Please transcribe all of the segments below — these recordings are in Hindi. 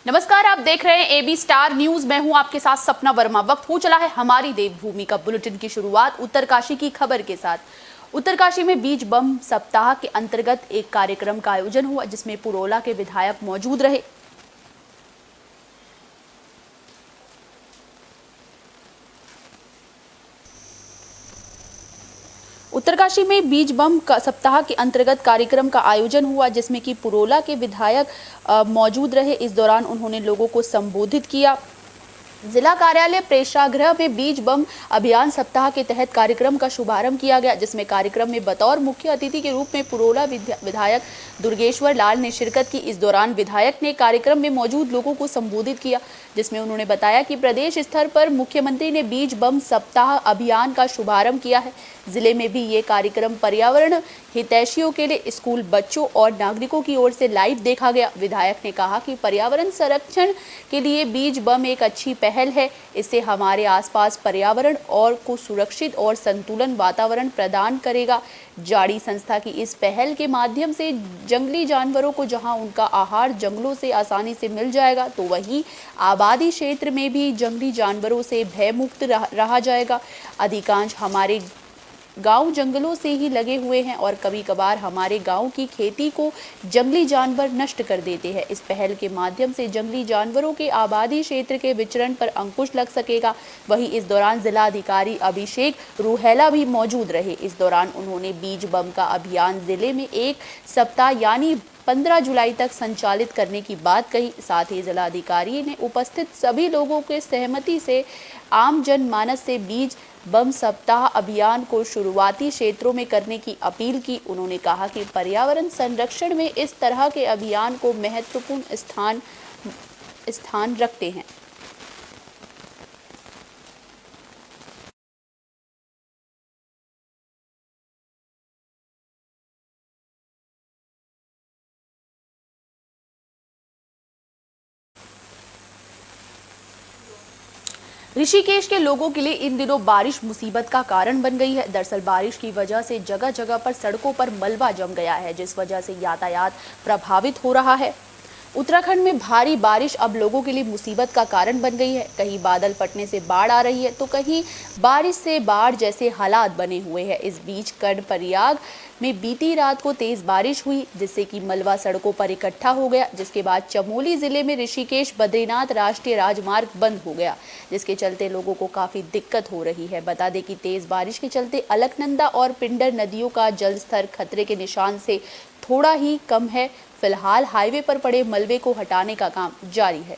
नमस्कार, आप देख रहे हैं एबी स्टार न्यूज। मैं हूं आपके साथ सपना वर्मा। वक्त हो चला है हमारी देवभूमि का। बुलेटिन की शुरुआत उत्तरकाशी की खबर के साथ। उत्तरकाशी में बीज बम सप्ताह के अंतर्गत एक कार्यक्रम का आयोजन हुआ, जिसमें पुरोला के विधायक मौजूद रहे। उत्तरकाशी में बीज बम सप्ताह के अंतर्गत कार्यक्रम का आयोजन हुआ, जिसमें कि पुरोला के विधायक मौजूद रहे। इस दौरान उन्होंने लोगों को संबोधित किया। जिला कार्यालय प्रेक्षागृह में बीज बम अभियान सप्ताह के तहत कार्यक्रम का शुभारंभ किया गया, जिसमें कार्यक्रम में बतौर मुख्य अतिथि के रूप में पुरोला विधायक दुर्गेश्वर लाल ने शिरकत की। इस दौरान विधायक ने कार्यक्रम में मौजूद लोगों को संबोधित किया, जिसमें उन्होंने बताया कि प्रदेश स्तर पर मुख्यमंत्री ने बीज बम सप्ताह अभियान का शुभारंभ किया है। जिले में भी ये कार्यक्रम पर्यावरण हितैषियों के लिए स्कूल बच्चों और नागरिकों की ओर से लाइव देखा गया। विधायक ने कहा कि पर्यावरण संरक्षण के लिए बीज बम एक अच्छी पहल है। इससे हमारे आसपास पर्यावरण और को सुरक्षित और संतुलन वातावरण प्रदान करेगा। जाड़ी संस्था की इस पहल के माध्यम से जंगली जानवरों को जहां उनका आहार जंगलों से आसानी से मिल जाएगा, तो वहीं आबादी क्षेत्र में भी जंगली जानवरों से भयमुक्त रहा जाएगा। अधिकांश हमारे गांव जंगलों से ही लगे हुए हैं और कभी कभार हमारे गांव की खेती को जंगली जानवर नष्ट कर देते हैं। इस पहल के माध्यम से जंगली जानवरों के आबादी क्षेत्र के विचरण पर अंकुश लग सकेगा। वहीं इस दौरान जिला अधिकारी अभिषेक रूहेला भी मौजूद रहे। इस दौरान उन्होंने बीज बम का अभियान जिले में एक सप्ताह यानी 15 जुलाई तक संचालित करने की बात कही। साथ ही जिलाधिकारी ने उपस्थित सभी लोगों के सहमति से आम जनमानस से बीज बम सप्ताह अभियान को शुरुआती क्षेत्रों में करने की अपील की। उन्होंने कहा कि पर्यावरण संरक्षण में इस तरह के अभियान को महत्वपूर्ण स्थान रखते हैं। ऋषिकेश के लोगों के लिए इन दिनों बारिश मुसीबत का कारण बन गई है। दरअसल बारिश की वजह से जगह जगह पर सड़कों पर मलबा जम गया है, जिस वजह से यातायात प्रभावित हो रहा है। उत्तराखंड में भारी बारिश अब लोगों के लिए मुसीबत का कारण बन गई है। कहीं बादल फटने से बाढ़ आ रही है, तो कहीं बारिश से बाढ़ जैसे हालात बने हुए हैं। इस बीच कर्णप्रयाग में बीती रात को तेज बारिश हुई, जिससे कि मलबा सड़कों पर इकट्ठा हो गया, जिसके बाद चमोली जिले में ऋषिकेश बद्रीनाथ राष्ट्रीय राजमार्ग बंद हो गया, जिसके चलते लोगों को काफी दिक्कत हो रही है। बता दें कि तेज बारिश के चलते अलकनंदा और पिंडर नदियों का जलस्तर खतरे के निशान से थोड़ा ही कम है। फिलहाल हाईवे पर पड़े मलबे को हटाने का काम जारी है।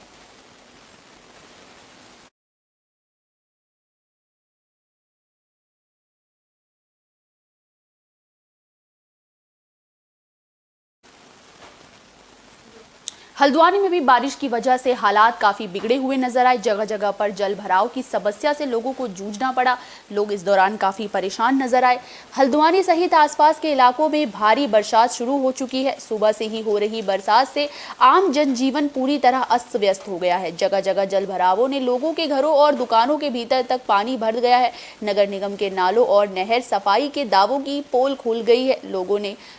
हल्द्वानी में भी बारिश की वजह से हालात काफी बिगड़े हुए नजर आए। जगह जगह पर जल भराव की समस्या से लोगों को जूझना पड़ा। लोग इस दौरान काफी परेशान नजर आए। हल्द्वानी सहित आसपास के इलाकों में भारी बरसात शुरू हो चुकी है। सुबह से ही हो रही बरसात से आम जनजीवन पूरी तरह अस्त व्यस्त हो गया है। जगह जगह जल भरावों ने लोगों के घरों और दुकानों के भीतर तक पानी भर गया है। नगर निगम के नालों और नहर सफाई के दावों की पोल खुल गई है।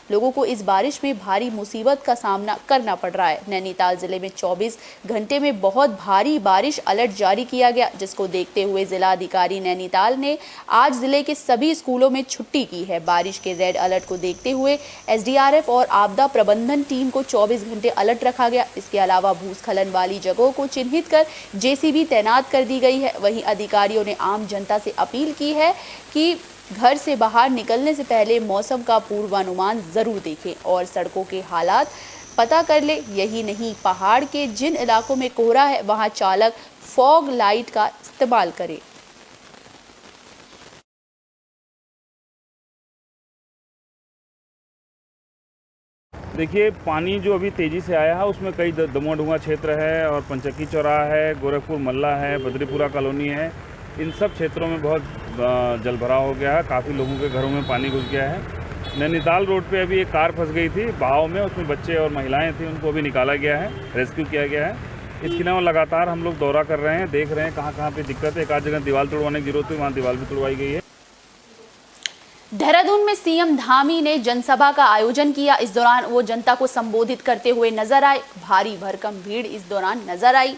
लोगों को इस बारिश में भारी मुसीबत का सामना करना पड़ रहा है। नैनीताल जिले में 24 घंटे में बहुत भारी बारिश अलर्ट जारी किया गया, जिसको देखते हुए जिला अधिकारी नैनीताल ने आज जिले के सभी स्कूलों में छुट्टी की है। बारिश के रेड अलर्ट को देखते हुए एसडीआरएफ और आपदा प्रबंधन टीम को 24 घंटे अलर्ट रखा गया। इसके अलावा भूस्खलन वाली जगहों को चिन्हित कर जेसीबी तैनात कर दी गई है। वहीं अधिकारियों ने आम जनता से अपील की है कि घर से बाहर निकलने से पहले मौसम का पूर्वानुमान जरूर देखें और सड़कों के हालात पता कर ले। यही नहीं, पहाड़ के जिन इलाकों में कोहरा है, वहां चालक फॉग लाइट का इस्तेमाल करे। देखिए, पानी जो अभी तेज़ी से आया है उसमें कई दमुआ क्षेत्र है और पंचक्की चौराहा है, गोरखपुर मल्ला है, बद्रीपुरा कॉलोनी है। इन सब क्षेत्रों में बहुत जलभराव हो गया है। काफ़ी लोगों के घरों में पानी घुस गया है। नैनीताल रोड पे अभी एक कार फंस गई थी बहाव में, उसमें बच्चे और महिलाएं थी, उनको अभी निकाला गया है, रेस्क्यू किया गया है। इसके अलावा लगातार हम लोग दौरा कर रहे हैं, देख रहे हैं कहाँ पे दिक्कत है। एक आध जगह दीवार तोड़वाने की जरूरत है, वहाँ दीवार भी तोड़वाई गई है। देहरादून में सीएम धामी ने जनसभा का आयोजन किया। इस दौरान वो जनता को संबोधित करते हुए नजर आए। भारी भरकम भीड़ इस दौरान नजर आई।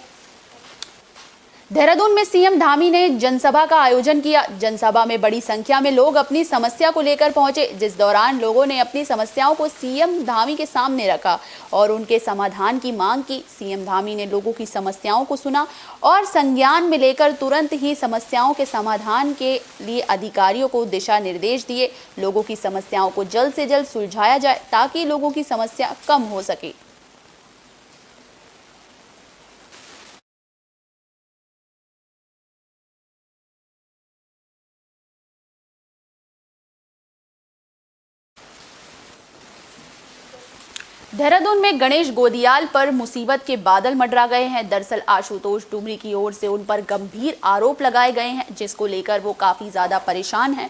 देहरादून में सीएम धामी ने जनसभा का आयोजन किया। जनसभा में बड़ी संख्या में लोग अपनी समस्या को लेकर पहुंचे, जिस दौरान लोगों ने अपनी समस्याओं को सीएम धामी के सामने रखा और उनके समाधान की मांग की। सीएम धामी ने लोगों की समस्याओं को सुना और संज्ञान में लेकर तुरंत ही समस्याओं के समाधान के लिए अधिकारियों को दिशा निर्देश दिए। लोगों की समस्याओं को जल्द से जल्द सुलझाया जाए ताकि लोगों की समस्या कम हो सके। देहरादून में गणेश गोदियाल पर मुसीबत के बादल मंडरा गए हैं। दरअसल आशुतोष डुमरी की ओर से उन पर गंभीर आरोप लगाए गए हैं, जिसको लेकर वो काफी ज्यादा परेशान हैं।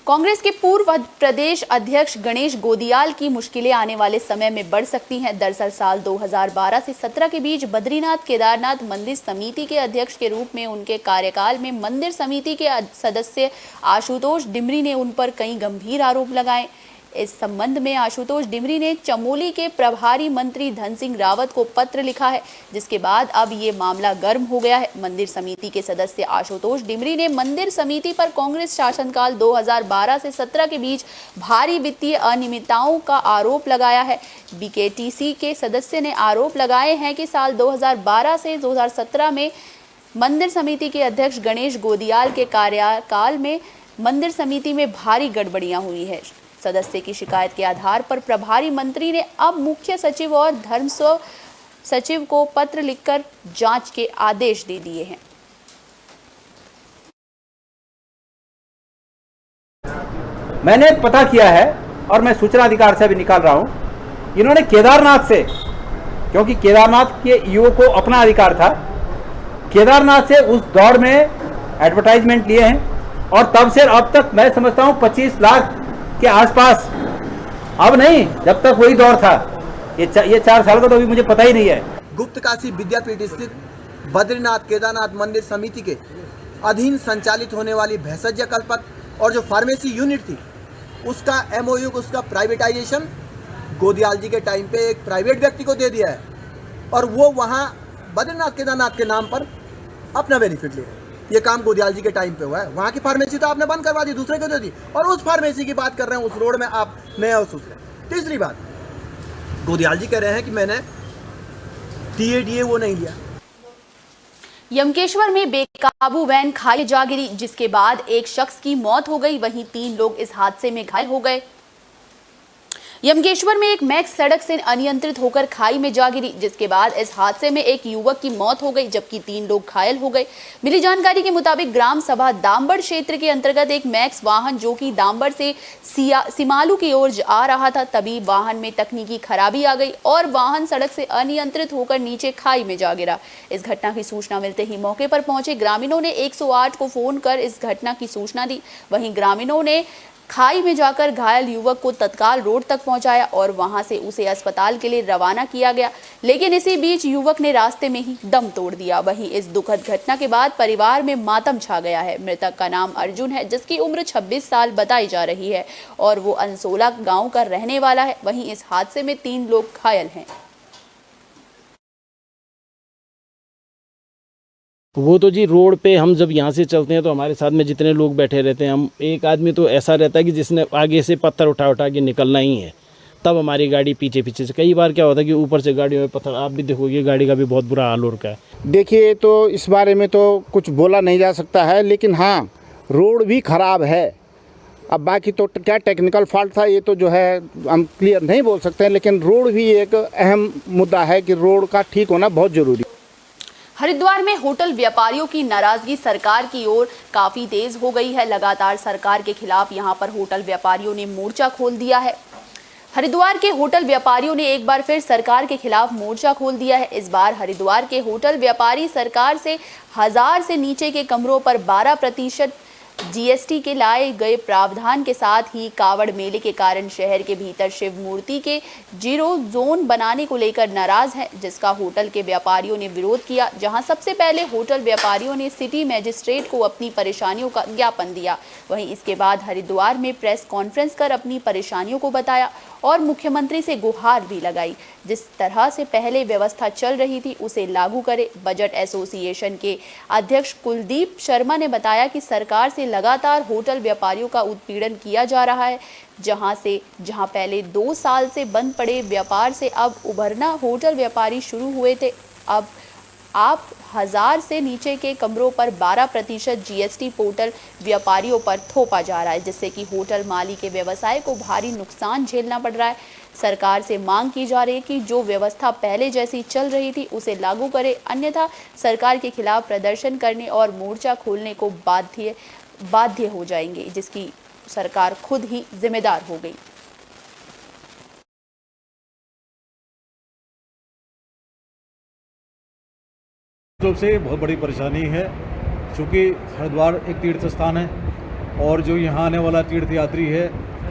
कांग्रेस के पूर्व प्रदेश अध्यक्ष गणेश गोदियाल की मुश्किलें आने वाले समय में बढ़ सकती हैं। दरअसल साल 2012 से 17 के बीच बद्रीनाथ केदारनाथ मंदिर समिति के अध्यक्ष के रूप में उनके कार्यकाल में मंदिर समिति के सदस्य आशुतोष डिमरी ने उन पर कई गंभीर आरोप लगाए। इस संबंध में आशुतोष डिमरी ने चमोली के प्रभारी मंत्री धन सिंह रावत को पत्र लिखा है, जिसके बाद अब ये मामला गर्म हो गया है। मंदिर समिति के सदस्य आशुतोष डिमरी ने मंदिर समिति पर कांग्रेस शासनकाल 2012 से 17 के बीच भारी वित्तीय अनियमितताओं का आरोप लगाया है। बीकेटीसी के सदस्य ने आरोप लगाए हैं कि साल 2012 से 2017 में मंदिर समिति के अध्यक्ष गणेश गोदियाल के कार्यकाल में मंदिर समिति में भारी गड़बड़ियां हुई है। सदस्य की शिकायत के आधार पर प्रभारी मंत्री ने अब मुख्य सचिव और धर्म सचिव को पत्र लिखकर जांच के आदेश दे दिए हैं। मैंने पता किया है और मैं सूचना अधिकार से भी निकाल रहा हूं। इन्होंने केदारनाथ से, क्योंकि केदारनाथ के ईओ को अपना अधिकार था, केदारनाथ से उस दौर में एडवर्टाइजमेंट लिए हैं और तब से अब तक मैं समझता हूं 25 लाख के आसपास। अब नहीं, जब तक वही दौर था। ये 4 साल का तो अभी मुझे पता ही नहीं है। गुप्त काशी विद्यापीठ स्थित बद्रीनाथ केदारनाथ मंदिर समिति के अधीन संचालित होने वाली भेषज कल्पक और जो फार्मेसी यूनिट थी, उसका एमओयू, उसका प्राइवेटाइजेशन गोदियाल जी के टाइम पे एक प्राइवेट व्यक्ति को दे दिया है और वो वहाँ बद्रीनाथ केदारनाथ के नाम पर अपना बेनिफिट ले रहे हैं। ये काम गोदियाल जी के टाइम पे हुआ है। वहाँ की फार्मेसी तो आपने बंद करवा दी, दूसरे को दे दी, और उस फार्मेसी की बात कर रहे हैं, उस रोड में आप नया हाउस सोच रहे हैं। तीसरी बात, गोदियाल जी कह रहे हैं कि मैंने टीएडीए वो नहीं लिया। यमकेश्वर में बेकाबू वैन खाई में जा गिरी, जिसके बाद एक शख्स की मौत हो गई, वहीं 3 लोग इस हादसे में घायल हो गए। यमकेश्वर में एक मैक्स सड़क से अनियंत्रित होकर खाई में जा गिरी, जिसके बाद इस हादसे में एक युवक की मौत हो गई, जबकि 3 लोग घायल हो गए। मिली जानकारी के मुताबिक ग्राम सभा दाम्बड़ क्षेत्र के अंतर्गत एक मैक्स वाहन जो कि दाम्बड़ से सिमालू की ओर आ रहा था, तभी वाहन में तकनीकी खराबी आ गई और वाहन सड़क से अनियंत्रित होकर नीचे खाई में जा गिरा। इस घटना की सूचना मिलते ही मौके पर पहुंचे ग्रामीणों ने 108 को फोन कर इस घटना की सूचना दी। वहीं ग्रामीणों ने खाई में जाकर घायल युवक को तत्काल रोड तक पहुंचाया और वहां से उसे अस्पताल के लिए रवाना किया गया, लेकिन इसी बीच युवक ने रास्ते में ही दम तोड़ दिया। वहीं इस दुखद घटना के बाद परिवार में मातम छा गया है। मृतक का नाम अर्जुन है, जिसकी उम्र 26 साल बताई जा रही है और वो अनसोला गांव का रहने वाला है। वहीं इस हादसे में 3 लोग घायल हैं। वो तो जी रोड पे हम जब यहाँ से चलते हैं तो हमारे साथ में जितने लोग बैठे रहते हैं, हम एक आदमी तो ऐसा रहता है कि जिसने आगे से पत्थर उठा के निकलना ही है, तब हमारी गाड़ी पीछे से। कई बार क्या होता है कि ऊपर से गाड़ियों में पत्थर, आप भी देखोगे गाड़ी का भी बहुत बुरा हाल हो रखा है। देखिए, तो इस बारे में तो कुछ बोला नहीं जा सकता है, लेकिन हाँ, रोड भी ख़राब है। अब बाकी तो क्या टेक्निकल फॉल्ट था, ये तो जो है हम क्लियर नहीं बोल सकते हैं, लेकिन रोड भी एक अहम मुद्दा है कि रोड का ठीक होना बहुत ज़रूरी। हरिद्वार में होटल व्यापारियों की नाराजगी सरकार की ओर काफी तेज हो गई है। लगातार सरकार के खिलाफ यहां पर होटल व्यापारियों ने मोर्चा खोल दिया है। हरिद्वार के होटल व्यापारियों ने एक बार फिर सरकार के खिलाफ मोर्चा खोल दिया है। इस बार हरिद्वार के होटल व्यापारी सरकार से 1000 से नीचे के कमरों पर 12% जीएसटी के लाए गए प्रावधान के साथ ही कावड़ मेले के कारण शहर के भीतर शिव मूर्ति के जीरो जोन बनाने को लेकर नाराज हैं, जिसका होटल के व्यापारियों ने विरोध किया। जहां सबसे पहले होटल व्यापारियों ने सिटी मजिस्ट्रेट को अपनी परेशानियों का ज्ञापन दिया, वहीं इसके बाद हरिद्वार में प्रेस कॉन्फ्रेंस कर अपनी परेशानियों को बताया और मुख्यमंत्री से गुहार भी लगाई। जिस तरह से पहले व्यवस्था चल रही थी उसे लागू करे। बजट एसोसिएशन के अध्यक्ष कुलदीप शर्मा ने बताया कि सरकार से लगातार होटल व्यापारियों का उत्पीड़न किया जा रहा है, जहां पहले 2 साल से बंद पड़े व्यापार से अब उभरना होटल व्यापारी शुरू हुए थे। अब आप 1000 से नीचे के कमरों पर 12% जीएसटी होटल व्यापारियों पर थोपा जा रहा है, जिससे कि होटल मालिक के व्यवसाय को भारी नुकसान झेलना पड़ रहा है। सरकार से मांग की जा रही है कि जो व्यवस्था पहले जैसी चल रही थी उसे लागू करे, अन्यथा सरकार के खिलाफ प्रदर्शन करने और मोर्चा खोलने को बाध्य हो जाएंगे, जिसकी सरकार खुद ही जिम्मेदार हो गई। रूप से बहुत बड़ी परेशानी है, क्योंकि हरिद्वार एक तीर्थ स्थान है और जो यहाँ आने वाला तीर्थयात्री है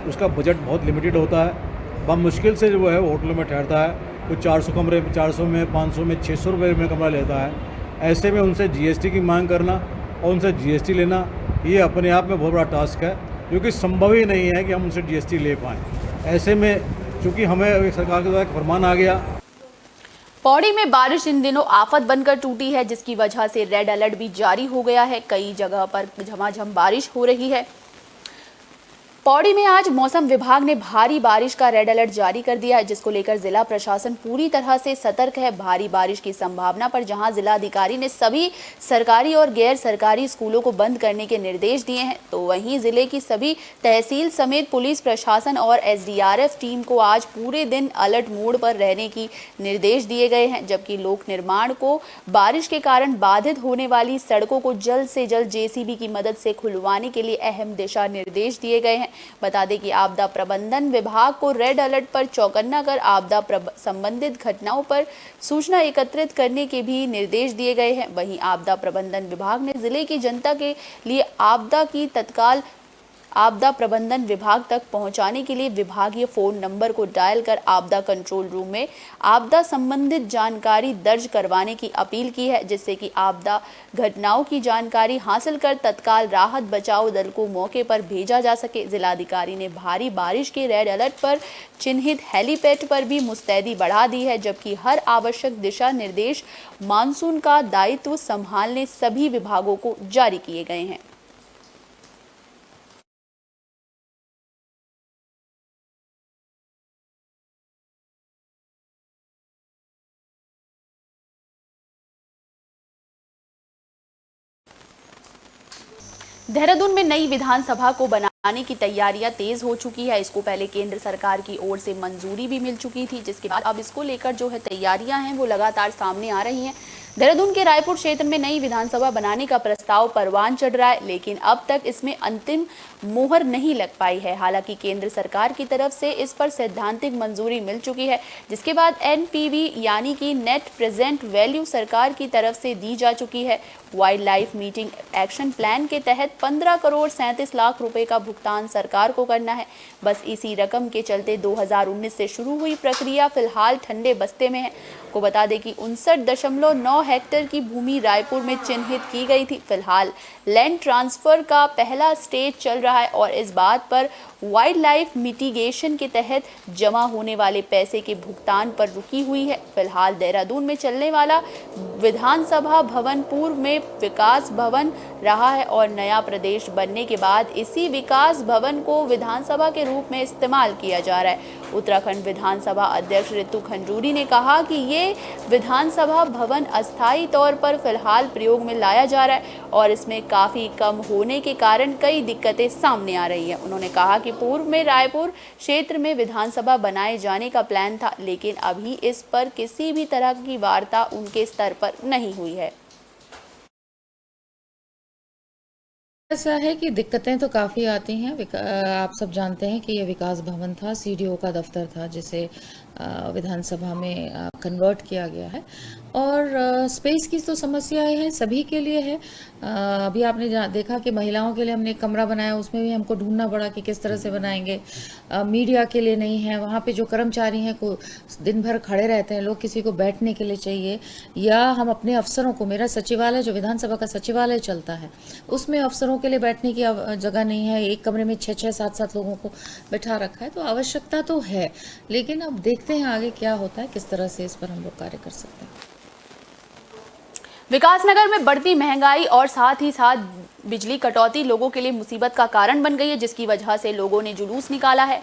उसका बजट बहुत लिमिटेड होता है। बहुत मुश्किल से जो है होटल में ठहरता है, कुछ 400 कमरे 400 में 500 में 600 रुपये में कमरा लेता है। ऐसे में उनसे जीएसटी की मांग करना और उनसे जीएसटी लेना ये अपने आप में बहुत बड़ा टास्क है, क्योंकि संभव ही नहीं है कि हम उनसे जीएसटी ले पाएँ। ऐसे में चूँकि हमें सरकार के द्वारा एक फरमान आ गया। पौड़ी में बारिश इन दिनों आफत बनकर टूटी है, जिसकी वजह से रेड अलर्ट भी जारी हो गया है। कई जगह पर झमाझम बारिश हो रही है। पौड़ी में आज मौसम विभाग ने भारी बारिश का रेड अलर्ट जारी कर दिया है, जिसको लेकर जिला प्रशासन पूरी तरह से सतर्क है। भारी बारिश की संभावना पर जहां जिलाधिकारी ने सभी सरकारी और गैर सरकारी स्कूलों को बंद करने के निर्देश दिए हैं, तो वहीं जिले की सभी तहसील समेत पुलिस प्रशासन और एसडीआरएफ टीम को आज पूरे दिन अलर्ट मोड पर रहने की निर्देश दिए गए हैं। जबकि लोक निर्माण को बारिश के कारण बाधित होने वाली सड़कों को जल्द से जल्द जेसीबी की मदद से खुलवाने के लिए अहम दिशा निर्देश दिए गए हैं। बता दें कि आपदा प्रबंधन विभाग को रेड अलर्ट पर चौकन्ना कर आपदा संबंधित घटनाओं पर सूचना एकत्रित करने के भी निर्देश दिए गए हैं। वहीं आपदा प्रबंधन विभाग ने जिले की जनता के लिए आपदा प्रबंधन विभाग तक पहुंचाने के लिए विभागीय फोन नंबर को डायल कर आपदा कंट्रोल रूम में आपदा संबंधित जानकारी दर्ज करवाने की अपील की है, जिससे कि आपदा घटनाओं की जानकारी हासिल कर तत्काल राहत बचाव दल को मौके पर भेजा जा सके। जिलाधिकारी ने भारी बारिश के रेड अलर्ट पर चिन्हित हेलीपैड पर भी मुस्तैदी बढ़ा दी है, जबकि हर आवश्यक दिशा निर्देश मानसून का दायित्व संभालने सभी विभागों को जारी किए गए हैं। देहरादून में नई विधानसभा को बनाने की तैयारियां तेज हो चुकी है। इसको पहले केंद्र सरकार की ओर से मंजूरी भी मिल चुकी थी, जिसके बाद अब इसको लेकर जो है तैयारियां हैं वो लगातार सामने आ रही हैं। देहरादून के रायपुर क्षेत्र में नई विधानसभा बनाने का प्रस्ताव परवान चढ़ रहा है, लेकिन अब तक इसमें अंतिम मोहर नहीं लग पाई है। हालांकि केंद्र सरकार की तरफ से इस पर सैद्धांतिक मंजूरी मिल चुकी है, जिसके बाद एनपीवी यानी कि नेट प्रेजेंट वैल्यू सरकार की तरफ से दी जा चुकी है। Wild life meeting action plan के तहत 15 करोड़ 37 लाख रुपए का भुगतान सरकार को करना है। बस इसी रकम के चलते 2019 से शुरू हुई प्रक्रिया फिलहाल ठंडे बस्ते में है। को बता दें कि 59.9 हेक्टेयर की भूमि रायपुर में चिन्हित की गई थी। फिलहाल लैंड ट्रांसफर का पहला स्टेज चल रहा है और इस बात पर वाइल्ड लाइफ मिटिगेशन के तहत जमा होने वाले पैसे के भुगतान पर रुकी हुई है। फिलहाल देहरादून में चलने वाला विधानसभा भवन पूर्व में विकास भवन रहा है और नया प्रदेश बनने के बाद इसी विकास भवन को विधानसभा के रूप में इस्तेमाल किया जा रहा है। उत्तराखंड विधानसभा अध्यक्ष ऋतु खंजूरी ने कहा कि ये विधानसभा भवन अस्थायी तौर पर फिलहाल प्रयोग में लाया जा रहा है और इसमें काफ़ी कम होने के कारण कई दिक्कतें सामने आ रही हैं। उन्होंने कहा कि पूर्व में रायपुर क्षेत्र में विधानसभा बनाए जाने का प्लान था, लेकिन अभी इस पर किसी भी तरह की वार्ता उनके स्तर पर नहीं हुई है। ऐसा है कि दिक्कतें तो काफ़ी आती हैं। आप सब जानते हैं कि ये विकास भवन था, सीडीओ का दफ्तर था, जिसे विधानसभा में कन्वर्ट किया गया है। और स्पेस की तो समस्याएं हैं, सभी के लिए है। अभी आपने देखा कि महिलाओं के लिए हमने एक कमरा बनाया, उसमें भी हमको ढूंढना पड़ा कि किस तरह से बनाएंगे। मीडिया के लिए नहीं है, वहाँ पे जो कर्मचारी हैं को दिन भर खड़े रहते हैं, लोग किसी को बैठने के लिए चाहिए। या हम अपने अफसरों को, मेरा सचिवालय जो विधानसभा का सचिवालय चलता है उसमें अफसरों के लिए बैठने की जगह नहीं है, एक कमरे में 6-6, 7-7 लोगों को बैठा रखा है। तो आवश्यकता तो है, लेकिन अब देखते हैं आगे क्या होता है, किस तरह से इस पर हम लोग कार्य कर सकते हैं। विकासनगर में बढ़ती महंगाई और साथ ही साथ बिजली कटौती लोगों के लिए मुसीबत का कारण बन गई है, जिसकी वजह से लोगों ने जुलूस निकाला है।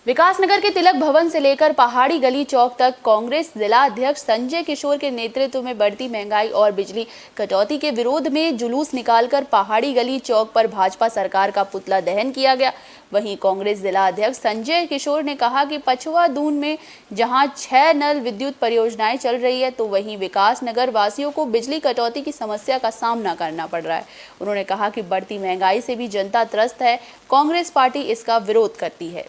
विकासनगर के तिलक भवन से लेकर पहाड़ी गली चौक तक कांग्रेस जिला अध्यक्ष संजय किशोर के नेतृत्व में बढ़ती महंगाई और बिजली कटौती के विरोध में जुलूस निकालकर पहाड़ी गली चौक पर भाजपा सरकार का पुतला दहन किया गया। वहीं कांग्रेस जिला अध्यक्ष संजय किशोर ने कहा कि पछुआ दून में जहां 6 नल विद्युत परियोजनाएं चल रही है, तो वहीं विकासनगर वासियों को बिजली कटौती की समस्या का सामना करना पड़ रहा है। उन्होंने कहा कि बढ़ती महंगाई से भी जनता त्रस्त है, कांग्रेस पार्टी इसका विरोध करती है।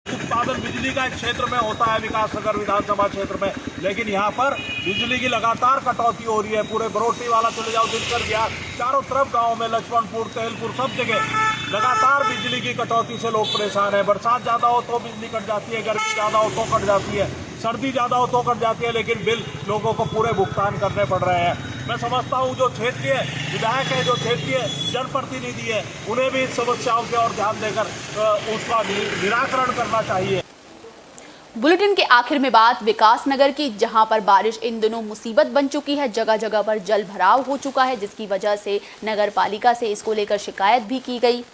उत्पादन बिजली का एक क्षेत्र में होता है विकासनगर विधानसभा क्षेत्र में, लेकिन यहाँ पर बिजली की लगातार कटौती हो रही है। पूरे बरोटी वाला चले जाओ, दिनकर गया, चारों तरफ गांव में, लक्ष्मणपुर, तेलपुर, सब जगह लगातार बिजली की कटौती से लोग परेशान है। बरसात ज़्यादा हो तो बिजली कट जाती है, गर्मी ज़्यादा हो तो कट जाती है, सर्दी ज़्यादा हो तो कट जाती है, लेकिन बिल लोगों को पूरे भुगतान करने पड़ रहे हैं। मैं समझता हूँ जो क्षेत्रीय विधायक है, जो क्षेत्रीय जनप्रतिनिधि है, उन्हें भी इन समस्याओं की ओर ध्यान देकर उसका निराकरण करना चाहिए। बुलेटिन के आखिर में बात विकासनगर की, जहां पर बारिश इन दिनों मुसीबत बन चुकी है। जगह जगह पर जल भराव हो चुका है, जिसकी वजह से नगर पालिका से इसको लेकर शिकायत भी की गई।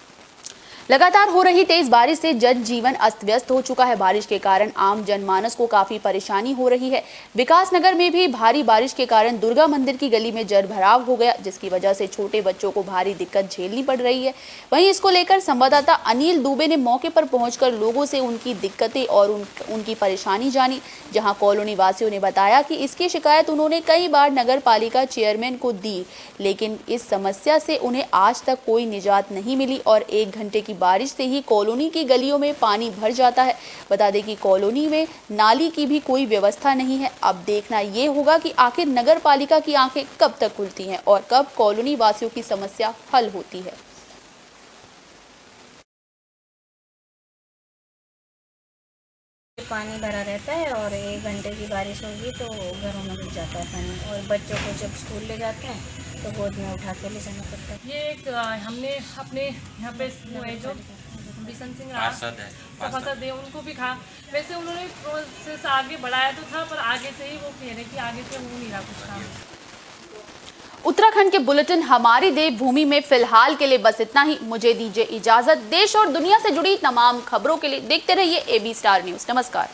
लगातार हो रही तेज बारिश से जनजीवन अस्त व्यस्त हो चुका है। बारिश के कारण आम जनमानस को काफी परेशानी हो रही है। विकासनगर में भी भारी बारिश के कारण दुर्गा मंदिर की गली में जल भराव हो गया, जिसकी वजह से छोटे बच्चों को भारी दिक्कत झेलनी पड़ रही है। वहीं इसको लेकर संवाददाता अनिल दुबे ने मौके पर पहुंचकर लोगों से उनकी दिक्कतें और उनकी परेशानी जानी, जहां कॉलोनी वासियों ने बताया कि इसकी शिकायत उन्होंने कई बार नगर पालिका चेयरमैन को दी, लेकिन इस समस्या से उन्हें आज तक कोई निजात नहीं मिली और 1 घंटे की बारिश से ही कॉलोनी की गलियों में पानी भर जाता है। बता दें कि कॉलोनी में नाली की भी कोई व्यवस्था नहीं है। अब देखना ये होगा कि आखिर नगर पालिका की आंखें कब तक खुलती हैं और कब कॉलोनी वासियों की समस्या हल होती है। पानी भरा रहता है और 1 घंटे की बारिश होगी तो घरों में घुस जाता है पानी, और बच्चों को जब स्कूल ले जाते हैं तो गोद में उठा के ले जाना पड़ता है। ये एक हमने अपने यहाँ पे जो बिशन सिंह सभासद है उनको भी कहा, वैसे उन्होंने प्रोसेस आगे बढ़ाया तो था, पर आगे से ही वो कह रहे कि आगे से हो नहीं रहा कुछ काम। उत्तराखंड के बुलेटिन हमारी देवभूमि में फिलहाल के लिए बस इतना ही। मुझे दीजिए इजाजत। देश और दुनिया से जुड़ी तमाम खबरों के लिए देखते रहिए AB स्टार न्यूज़। नमस्कार।